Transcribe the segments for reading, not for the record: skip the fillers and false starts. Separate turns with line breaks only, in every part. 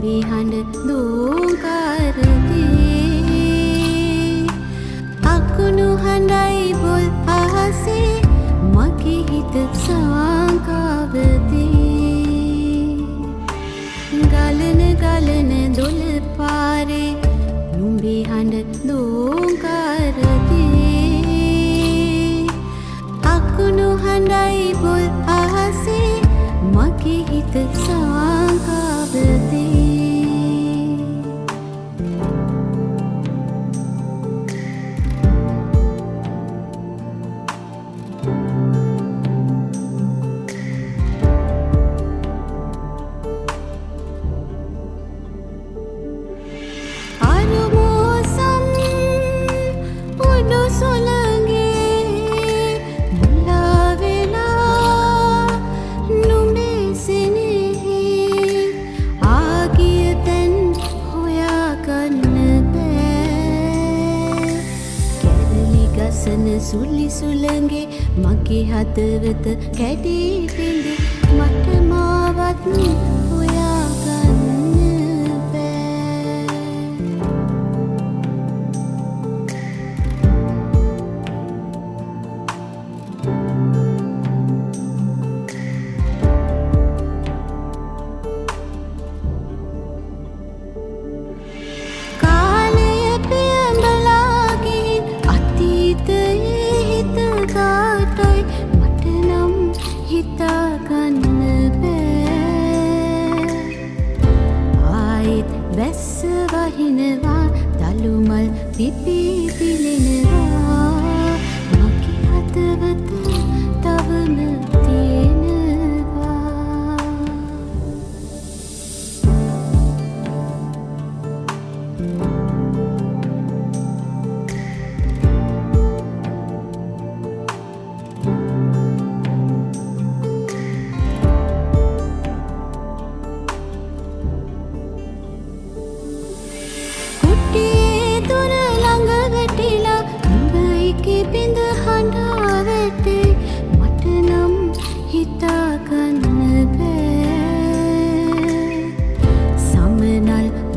නුඹේ හඬ දෝංකාරදී අකුණු හඬයි බොල් අහසේ මගේ හිත සාංකාවදී ගලන ගලන දොළ පාරේ නුඹේ හඬ දෝංකාරදී අකුණු හඬයි බොල් අහසේ මගේ හිත සාංකාවදී සුලි සුළඟේ මගේ හදවත කැඩී බිඳි මට මාවත් හොයාගන්න බෑ කාලය පියඹලා ගිහින් අතීතයේ මට නම් හිතාගන්න බෑ ආයෙත් වැස්ස වහිනවා දළුමල් පිපි පිලෙනවා මගේ හදවත තවම තියෙනවා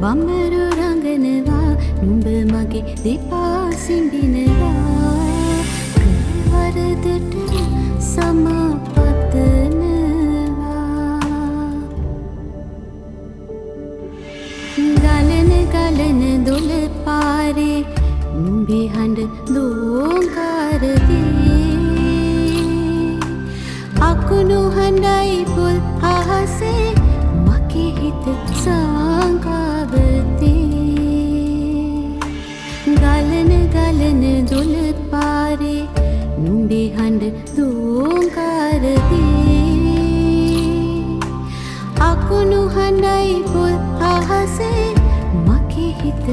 බඹරු රඟනවා නුඹ මගේ දෙපා සිඹිනවා කරවරදට සමපතනවා ගලන ගලන දොළ පාරේ නුඹේ හඬ දෝංකාරදී අකුණු හඬයි පොල් අහසේ මගේ හිත ගලන ගලන දොළ පාරේ නුඹේ හඬ දෝංකාරදී අකුණු හඬයි පොල් අහසේ මගේ හිත